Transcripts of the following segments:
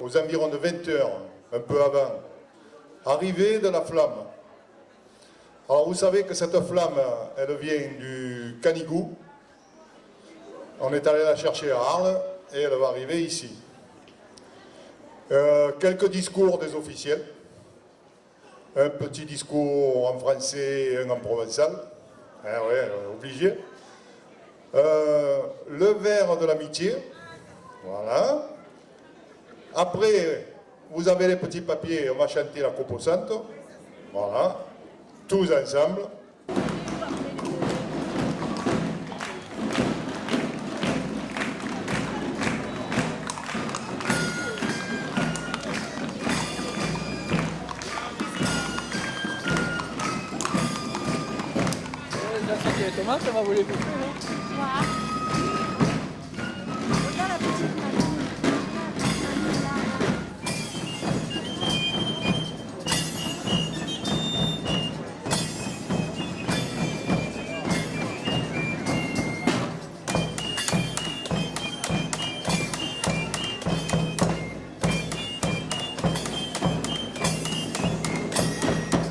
aux environs de 20 heures, un peu avant, arrivée de la flamme. Alors vous savez que cette flamme, elle vient du Canigou. On est allé la chercher à Arles et elle va arriver ici. Quelques discours des officiels. Un petit discours en français et un en provençal. Ah ouais, obligé. Le verre de l'amitié. Voilà. Après, vous avez les petits papiers, on va chanter la Copo Santo. Voilà. Tous ensemble. Thomas, ça va voler beaucoup, non? Voilà. Regarde la petite madame.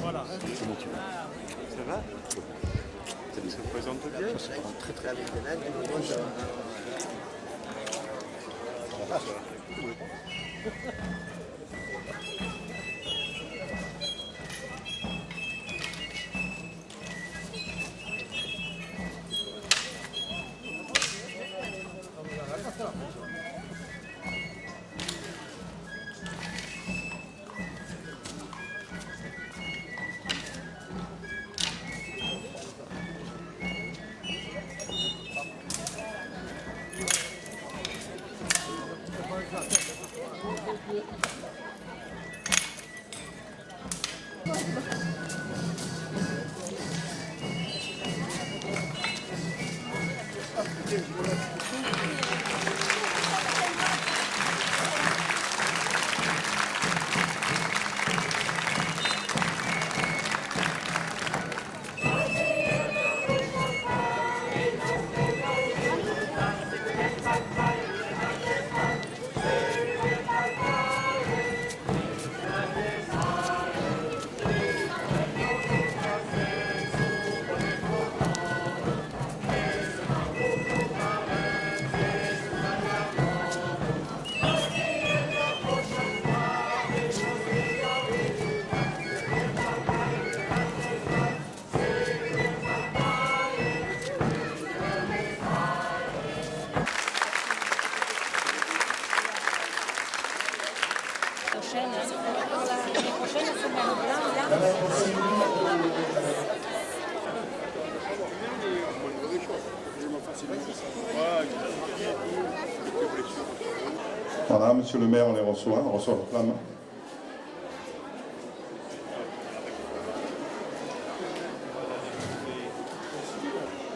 Voilà. Ça va? Ça se présente bien? Ça se présente très très bien. Voilà, monsieur le maire, on reçoit la flamme.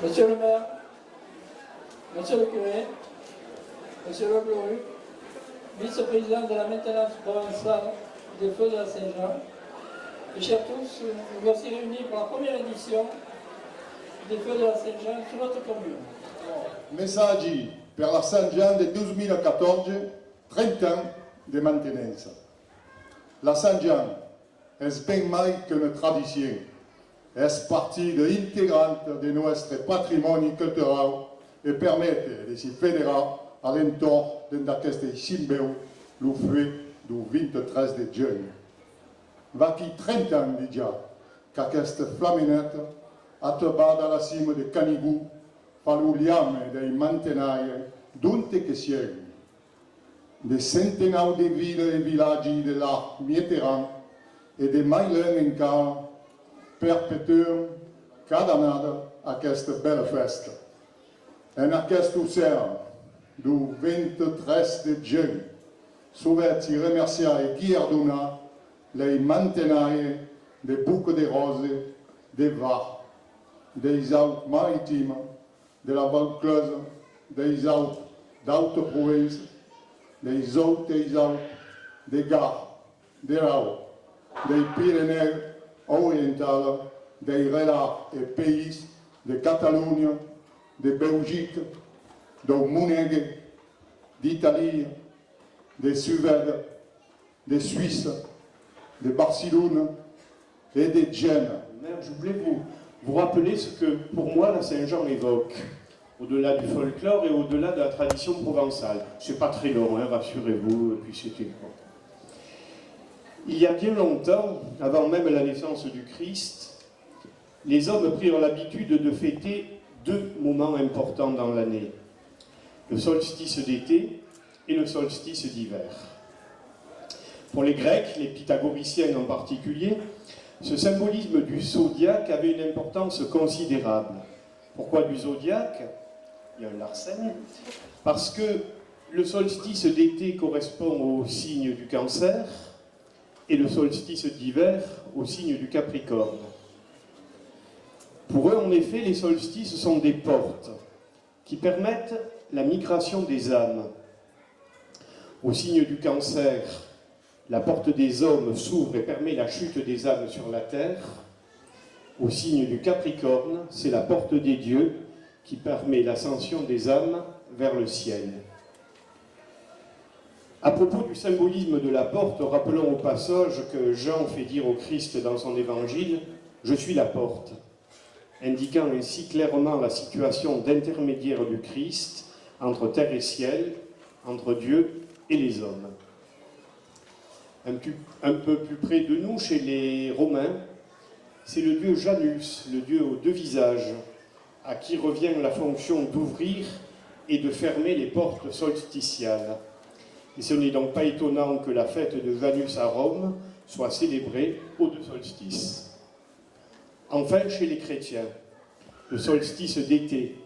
Monsieur le maire, monsieur le curé, monsieur le Gloru, vice-président de la maintenance provençale des Feux de la Saint-Jean, et chers tous, nous voici réunis pour la première édition des Feux de la Saint-Jean sur notre commune. Messaggi per la San Gian del 2014, 30 ans de maintenance. La San Gian est bien mai qu'une tradition, est partie intégrante de notre patrimoine culturel et permet de se fédérer à l'entorn d'aquest simbeu le fruit du 23 de juny. Va qui 30 ans déjà qu'aquesta flaminette attebada a la cima de Canigou fa l'uliame dei mantenai d'unte che siegui. De centenars de villes et villages de l'arc Mitterrand et de Mailen encara perpétuem cada annada aquesta bella festa. En aquest océan du 23 de juny souhaite remercier et guardonner les mantenailles de Bouc de Rose, de Var, des Alpes maritimes, de la Vaucluse, des Alpes d'Haute-Provence, des Hautes des Alpes, des Gard, des Rauts, des Pyrénées orientales, des Relats et pays de Catalogne, de Belgique, de Monégue, d'Italie, de Suède, de Suisse, de Barcelone et de Gênes. Mère, je voulais vous rappeler ce que, pour moi, la Saint-Jean évoque, au-delà du folklore et au-delà de la tradition provençale. C'est pas très long, hein, rassurez-vous, et puis c'était bon. Il y a bien longtemps, avant même la naissance du Christ, les hommes prirent l'habitude de fêter deux moments importants dans l'année, le solstice d'été et le solstice d'hiver. Pour les Grecs, les pythagoriciens en particulier, ce symbolisme du zodiaque avait une importance considérable. Pourquoi du zodiaque? Il y a un Larsen. Parce que le solstice d'été correspond au signe du Cancer et le solstice d'hiver au signe du Capricorne. Pour eux, en effet, les solstices sont des portes qui permettent la migration des âmes. Au signe du Cancer, la porte des hommes s'ouvre et permet la chute des âmes sur la terre. Au signe du Capricorne, c'est la porte des dieux qui permet l'ascension des âmes vers le ciel. À propos du symbolisme de la porte, rappelons au passage que Jean fait dire au Christ dans son évangile « Je suis la porte », indiquant ainsi clairement la situation d'intermédiaire du Christ entre terre et ciel, entre Dieu et les hommes. Un peu plus près de nous, chez les Romains, c'est le dieu Janus, le dieu aux deux visages, à qui revient la fonction d'ouvrir et de fermer les portes solsticiales. Et ce n'est donc pas étonnant que la fête de Janus à Rome soit célébrée aux deux solstices. Enfin, chez les chrétiens, le solstice d'été,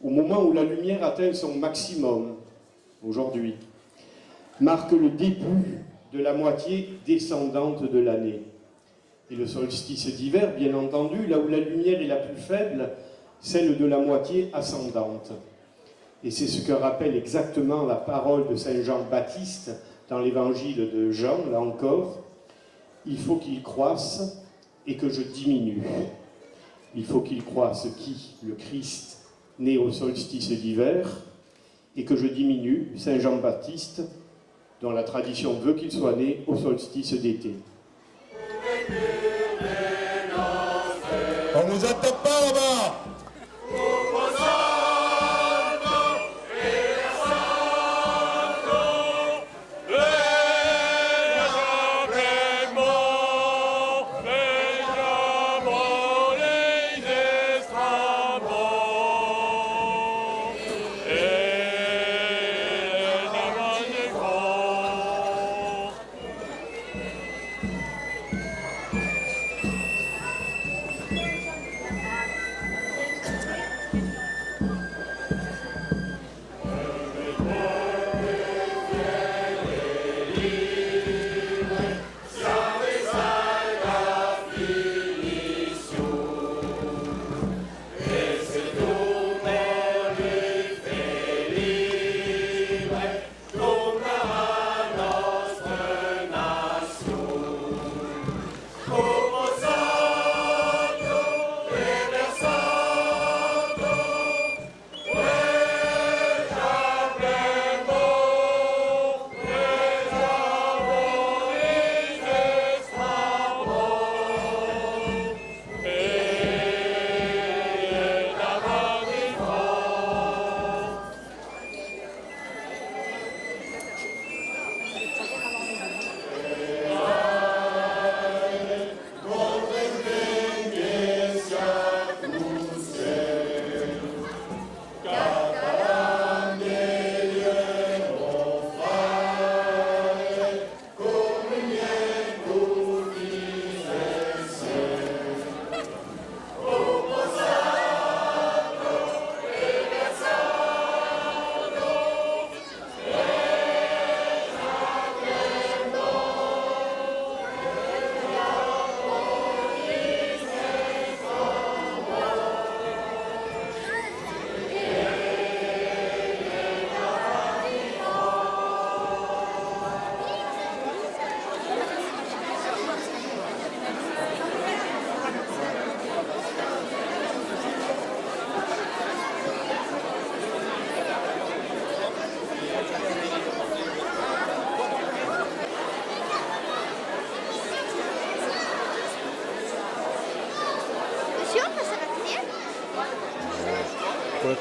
au moment où la lumière atteint son maximum, aujourd'hui, marque le début de la moitié descendante de l'année. Et le solstice d'hiver, bien entendu, là où la lumière est la plus faible, celle de la moitié ascendante. Et c'est ce que rappelle exactement la parole de Saint Jean-Baptiste dans l'évangile de Jean, là encore. Il faut qu'il croisse et que je diminue. Il faut qu'il croisse qui? Le Christ, né au solstice d'hiver, et que je diminue, Saint Jean-Baptiste, dont la tradition veut qu'il soit né au solstice d'été. On nous attend pas là-bas.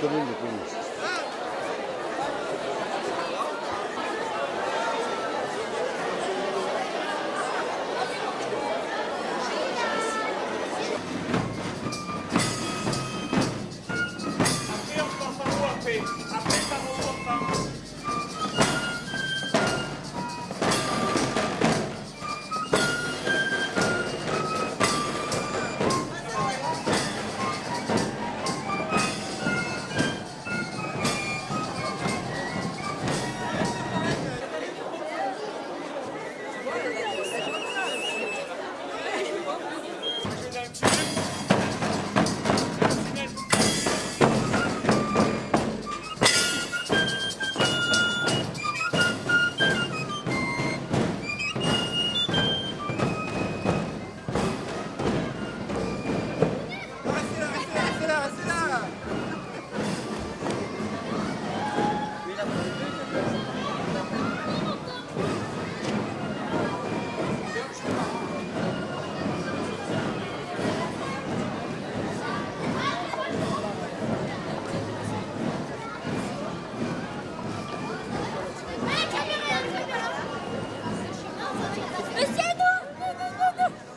connais, mais connu. Après, on passe à vous après. Après, ça va longtemps.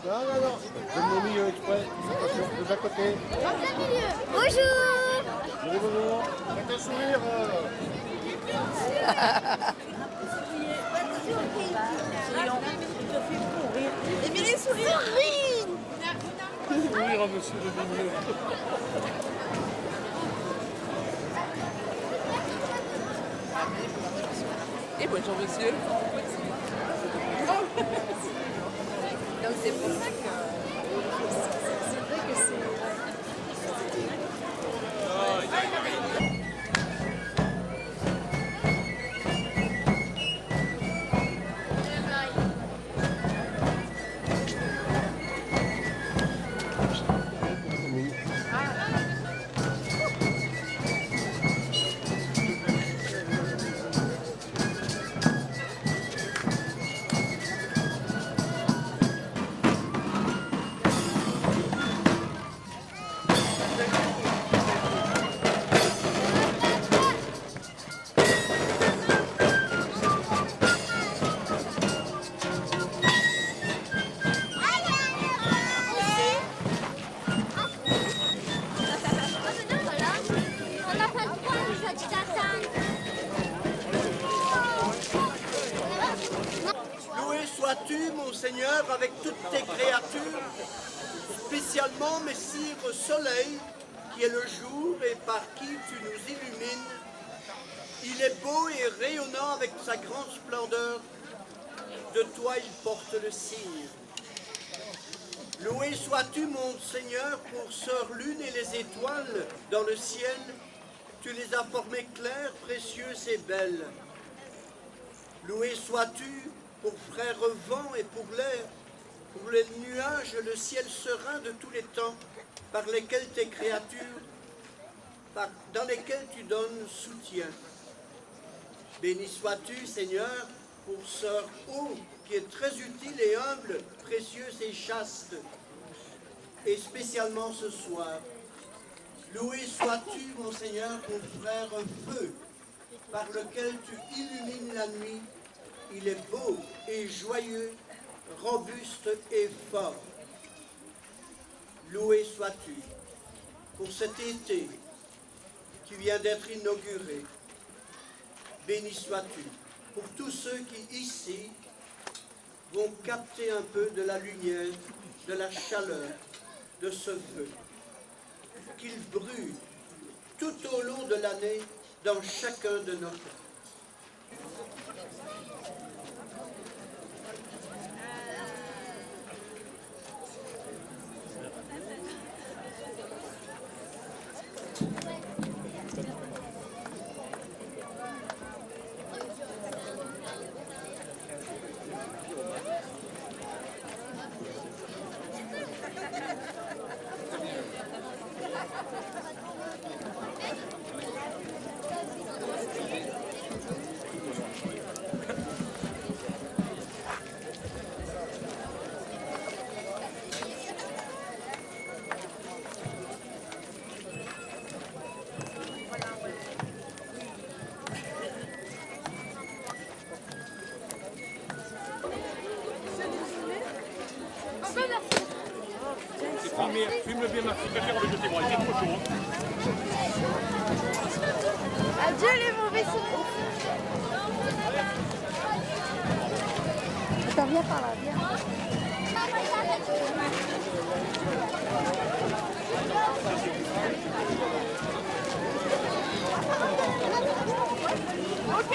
Non, non, non. Je me mis exprès. Attention, de à côté. Bonjour. Bonjour, bonjour. Faites un sourire. Émilie, souris. Sourire à monsieur le milieu. Et bonjour monsieur. Donc c'est pour ça que... C'est vrai que c'est... Loué sois-tu, mon Seigneur, avec toutes tes créatures, spécialement Messire Soleil, qui est le jour et par qui tu nous illumines. Il est beau et rayonnant avec sa grande splendeur. De toi il porte le signe. Loué sois-tu, mon Seigneur, pour Sœur Lune et les étoiles dans le ciel. Tu les as formées claires, précieuses et belles. Loué sois-tu pour Frère Vent et pour l'air, pour les nuages, le ciel serein de tous les temps, par lesquels tes créatures, dans lesquelles tu donnes soutien. Béni sois-tu, Seigneur, pour Sœur Eau, qui est très utile et humble, précieuse et chaste, et spécialement ce soir. Loué sois-tu, mon Seigneur, pour Frère Feu, par lequel tu illumines la nuit. Il est beau et joyeux, robuste et fort. Loué sois-tu pour cet été qui vient d'être inauguré. Béni sois-tu pour tous ceux qui ici vont capter un peu de la lumière, de la chaleur, de ce feu. Qu'il brûle tout au long de l'année dans chacun de nos cœurs. préfère avec le témoin, il est trop chaud. Adieu les mauvais souvenirs. Attends, viens par là, viens. Ok,